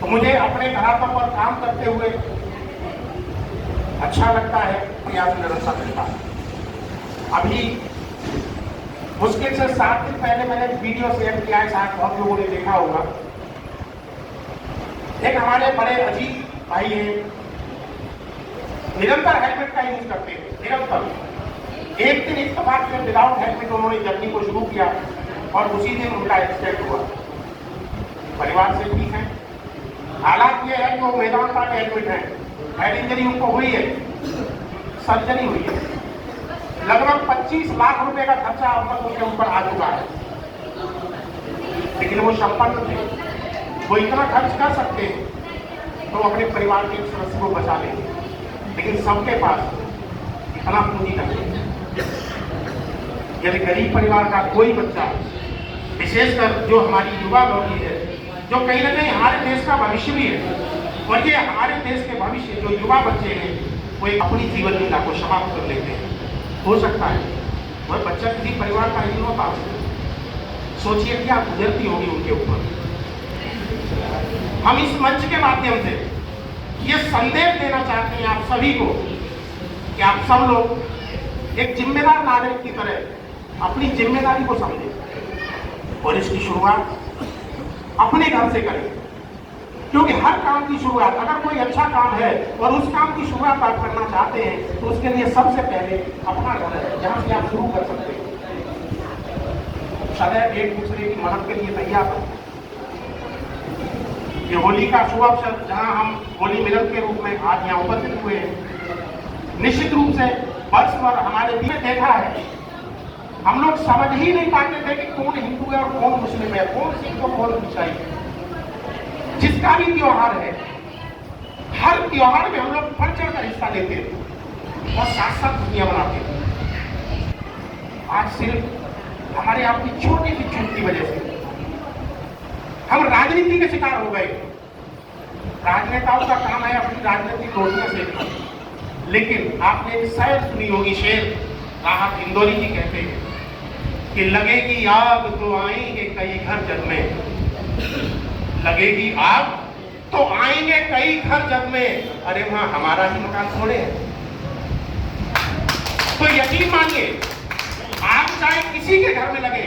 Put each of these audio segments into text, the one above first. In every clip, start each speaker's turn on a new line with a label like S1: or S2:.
S1: मुझे अपने घरातों पर काम करते हुए अच्छा लगता है, प्रयास निरंतर रहता है। अभी मुश्किल से 7 दिन पहले मैंने वीडियो शेयर किया है, शायद बहुत लोगों ने देखा होगा। एक हमारे बड़े अजीब भाई हैं, निरंतर हेलमेट का यूज करते हैं, निरंतर। एक दिन इत्तेफाक से विदाउट हेलमेट उन्होंने जर्नी को शुरू किया और उसी दिन उनका एक्सीडेंट हुआ। परिवार से ठीक है, हालात ये है कि वो मेदांता के एडमिट है, हेड इंजरी उनको हुई है, सर्जरी हुई है, लगभग 25 लाख रुपए का खर्चा अब तक उनके ऊपर आ चुका है। लेकिन वो संपन्न थे, वो इतना खर्च कर सकते हैं तो अपने परिवार के सदस्य को बचा लेंगे, लेकिन सबके पास इतना पूंजी नहीं है। यदि गरीब परिवार का कोई बच्चा, विशेषकर जो हमारी युवा लौटी है, जो कहीं ना कहीं हमारे देश का भविष्य भी है, और ये हमारे देश के भविष्य जो युवा बच्चे हैं वो एक अपनी जीवन लीला को समाप्त कर लेते हैं। हो सकता है वह बच्चा किसी परिवार का ही होता, सोचिए क्या गुजरती होगी उनके ऊपर। हम इस मंच के माध्यम से ये संदेश देना चाहते हैं आप सभी को कि आप सब लोग एक जिम्मेदार नागरिक की तरह अपनी जिम्मेदारी को समझें और इसकी शुरुआत अपने घर से करें, क्योंकि हर काम की शुरुआत, अगर कोई अच्छा काम है और उस काम की शुरुआत आप करना चाहते हैं तो उसके लिए सबसे पहले अपना घर है जहां से आप शुरू कर सकते हैं। सदैव एक दूसरे की मदद के लिए तैयार हैं। ये होली का शुभ अवसर जहां हम होली मिलन के रूप में आज यहाँ उपस्थित हुए हैं, निश्चित रूप से वर्ष भर हमारे बीच देखा है, हम लोग समझ ही नहीं पाते थे कि कौन हिंदू है और कौन मुस्लिम है, कौन सिख और कौन ईसाई है। जिसका भी त्योहार है, हर त्योहार में हम लोग बढ़ चढ़ कर हिस्सा लेते थे और साथ साथ खुशियां मनाते थे। आज सिर्फ हमारे आपकी छोटी सी चूक की वजह से हम राजनीति के शिकार हो गए। राजनेताओं का काम है अपनी राजनीतिक रोटियां सेकना, लेकिन आपने एक शायर सुनी होगी, शेर राहत इंदौरी जी कहते हैं कि लगेगी आग तो आएंगे कई घर जन्मे, लगेगी आग तो आएंगे कई घर जन्मे। अरे वहां हमारा ही मकान थोड़े है। तो यकीन मानिए, आग चाहे किसी के घर में लगे,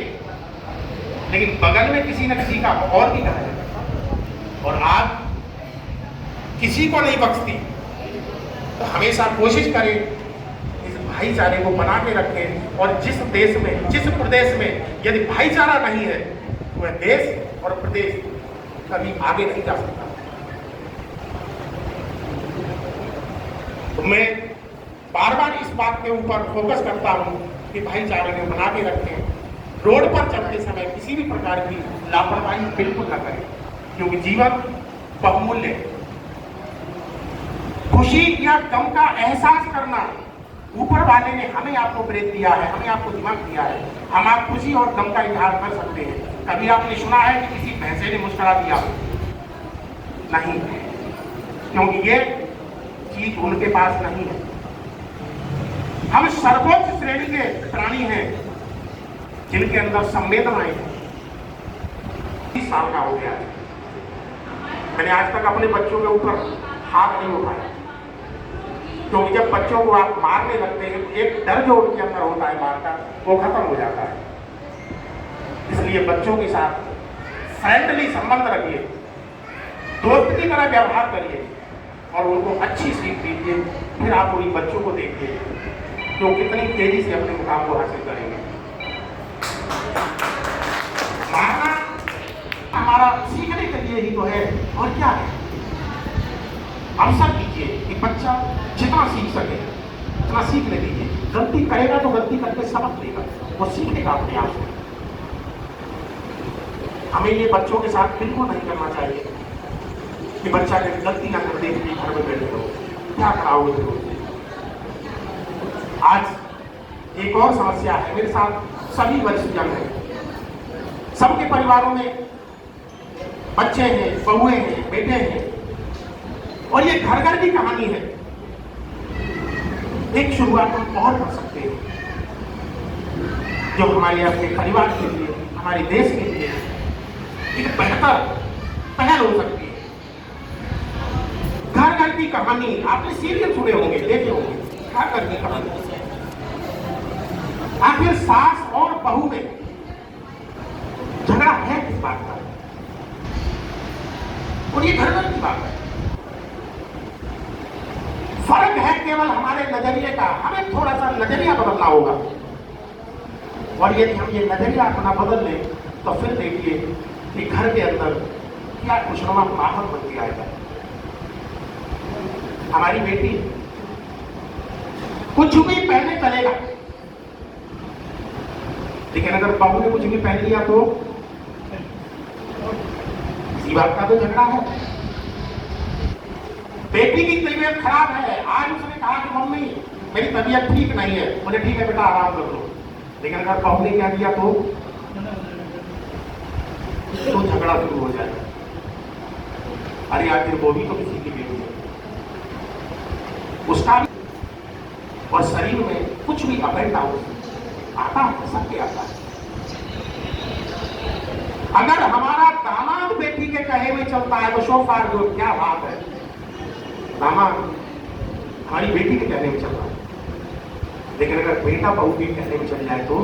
S1: लेकिन बगल में किसी न किसी का और भी घर है और आग किसी को नहीं बख्शती। तो हमेशा कोशिश करें इस भाईचारे को बना के रखें, और जिस देश में, जिस प्रदेश में यदि भाईचारा नहीं है वह देश और प्रदेश कभी आगे नहीं जा सकता। तो मैं बार बार इस बात के ऊपर फोकस करता हूं कि भाईचारे को बना के रखें। रोड पर चलते समय किसी भी प्रकार की लापरवाही बिल्कुल न करें, क्योंकि जीवन बहुमूल्य है। खुशी या गम का एहसास करना ऊपर वाले ने हमें आपको प्रेरित दिया है, हमें आपको दिमाग दिया है। हम आप खुशी और गम का इजहार कर सकते हैं। कभी आपने सुना है कि किसी भैंसे ने मुस्कुरा दिया? नहीं, क्योंकि ये चीज उनके पास नहीं है। हम सर्वोच्च श्रेणी के प्राणी हैं जिनके अंदर संवेदनाएं हैं। 30 साल का हो गया है, मैंने आज तक अपने बच्चों के ऊपर हाथ नहीं उठाया, क्योंकि जब बच्चों को आप मारने लगते हैं तो एक डर जो उनके अंदर होता है मार का, वो खत्म हो जाता है। इसलिए बच्चों के साथ फ्रेंडली संबंध रखिए, दोस्त की तरह व्यवहार करिए और उनको अच्छी सीख दीजिए। फिर आप उन बच्चों को देखिए कि वो कितनी तेजी से अपने मुकाम को हासिल करेंगे। मारना हमारा सीखने के लिए ही तो है, और क्या है। अवसर दीजिए कि बच्चा जितना सीख सके उतना सीखने दीजिए। गलती करेगा तो गलती करके सबक लेगा, वो सीखेगा अपने आप से। हमें ये बच्चों के साथ बिल्कुल नहीं करना चाहिए कि बच्चा ने गलती ना कर दे कि घर में बैठे हो, क्या कराओगे जरूर। आज एक और समस्या है, मेरे साथ सभी वरिष्ठजन हैं, सबके परिवारों में बच्चे हैं, बहुएं हैं, बेटे हैं, और ये घर घर की कहानी है। एक शुरुआत हम और कर सकते हैं जो हमारे अपने परिवार के लिए, हमारे देश के लिए एक बेहतर पहल हो सकती है। अमीन, आपने सीरियल सुने होंगे, देखे होंगे, क्या करनी कहानी। आखिर सास और बहू में झगड़ा है किस बात का, और ये घर की बात है। फर्क है केवल हमारे नजरिए का, हमें थोड़ा सा नजरिया बदलना होगा। और यदि हम ये नजरिया अपना बदल लें तो फिर देखिए कि घर के अंदर क्या खुशनुमा माहौल बन के आएगा। हमारी बेटी कुछ भी पहने चलेगा, लेकिन अगर बहू ने कुछ भी पहन लिया तो इसी बात का तो झगड़ा है। बेटी की तबीयत खराब है, आज उसने कहा कि मम्मी मेरी तबीयत ठीक नहीं है, मुझे ठीक है बेटा आराम कर लो, लेकिन अगर बहू ने क्या किया तो झगड़ा शुरू हो जाएगा। अरे आखिर वो भी तो किसी की बेटी है, उसका भी और शरीर में कुछ भी अप एंड डाउन आता है, सबके आता है। अगर हमारा दामाद बेटी के कहे में चलता है तो शोफार जो क्या बात है, दामाद हमारी बेटी के कहने में चल रहा है, लेकिन अगर बेटा बहू के कहने में चल जाए तो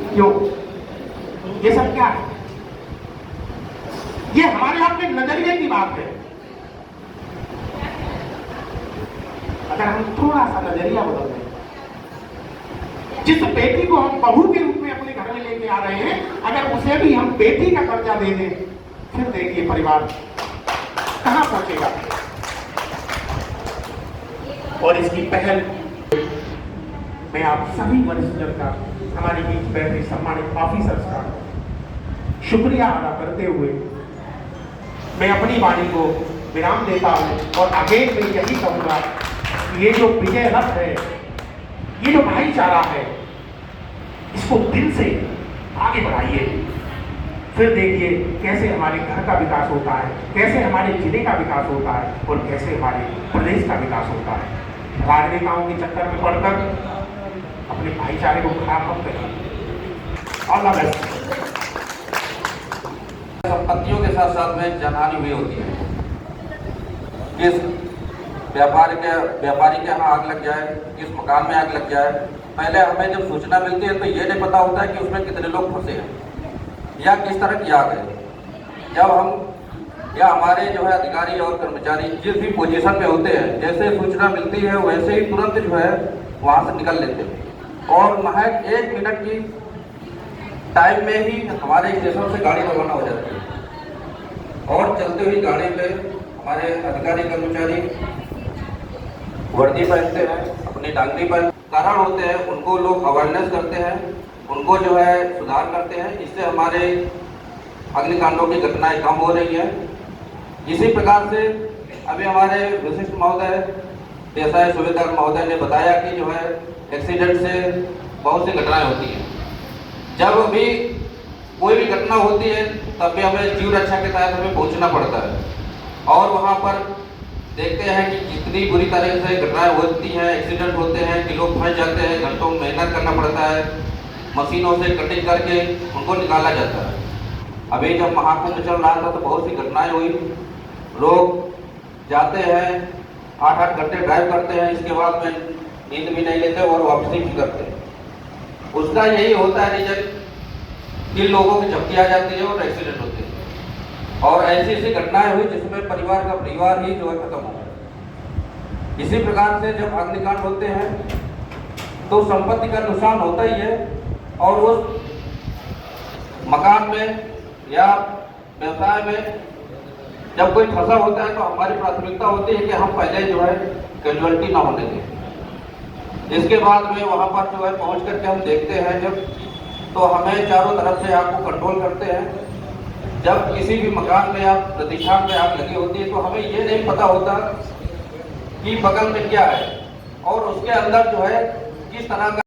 S1: क्यों? ये सब क्या है? ये हमारे अपने नजरिए की बात है। अगर हम थोड़ा सा नजरिया बदल दें, जिस बेटी को हम बहू के रूप में अपने घर में लेके आ रहे हैं, अगर उसे भी हम बेटी का दर्जा दे दें, फिर देखिए परिवार कहां पहुंचेगा। और इसकी पहल मैं आप सभी वरिष्ठजन का, हमारे बीच बैठे सम्मानित ऑफिसर्स का शुक्रिया अदा करते हुए मैं अपनी वाणी को विराम देता हूं। और आगे मैं यही कहूंगा कि ये जो विजय रथ है, ये जो भाईचारा है, इसको दिल से आगे बढ़ाइए। फिर देखिए कैसे हमारे घर का विकास होता है, कैसे हमारे जिले का विकास होता है और कैसे हमारे प्रदेश का विकास होता है। राजनेताओं के चक्कर में पड़कर अपने भाईचारे को खराब मत करिए। All the best.
S2: संपत्तियों के साथ साथ में जनहानि हुई होती है। किस व्यापारी के यहाँ आग लग जाए, किस मकान में आग लग जाए, पहले हमें जब सूचना मिलती है तो ये नहीं पता होता है कि उसमें कितने लोग फंसे हैं या किस तरह की आग है। जब हम या हमारे जो है अधिकारी और कर्मचारी जिस भी पोजीशन में होते हैं, जैसे सूचना मिलती है वैसे ही तुरंत जो है वहाँ से निकल लेते हैं और महज 1 मिनट की टाइम में ही हमारे स्टेशन से गाड़ी रवाना हो जाती है। और चलते हुई गाड़ी पे हमारे अधिकारी कर्मचारी वर्दी पहनते हैं, अपनी डांगरी पर कारण होते हैं, उनको लोग अवेयरनेस करते हैं, उनको जो है सुधार करते हैं। इससे हमारे अग्निकांडों की घटनाएं कम हो रही हैं। इसी प्रकार से अभी हमारे विशिष्ट महोदय देसाई सुबेदार महोदय ने बताया कि जो है एक्सीडेंट से बहुत सी घटनाएं होती हैं। जब भी कोई भी घटना होती है तब भी हमें जीव रक्षा के तहत हमें पहुंचना पड़ता है और वहां पर देखते हैं कि कितनी बुरी तरह से घटनाएं होती हैं, एक्सीडेंट होते हैं कि लोग फंस जाते हैं, घंटों मेहनत करना पड़ता है, मशीनों से कटिंग करके उनको निकाला जाता है। अभी जब महाकुंभ चल रहा था तो बहुत सी घटनाएं हुई। लोग जाते हैं 8-8 घंटे ड्राइव करते हैं, इसके बाद में नींद भी नहीं लेते और वापसी भी करते हैं। उसका यही होता है रीजन कि लोगों की झपकी आ जाती है और एक्सीडेंट होते हैं और ऐसी घटनाएं हुई जिसमें परिवार का परिवार ही जो है खत्म हो गया। इसी प्रकार से जब अग्निकांड होते हैं तो संपत्ति का नुकसान होता ही है और उस मकान में या व्यवसाय में जब कोई फंसा होता है तो हमारी प्राथमिकता होती है कि हम पहले जो है कैजुअलिटी ना होने दें। इसके बाद में वहाँ पर जो है पहुँच करके हम देखते हैं जब तो हमें चारों तरफ से आग को कंट्रोल करते हैं। जब किसी भी मकान में या प्रतिष्ठान में आग लगी होती है तो हमें ये नहीं पता होता कि बगल में क्या है और उसके अंदर जो है किस तरह का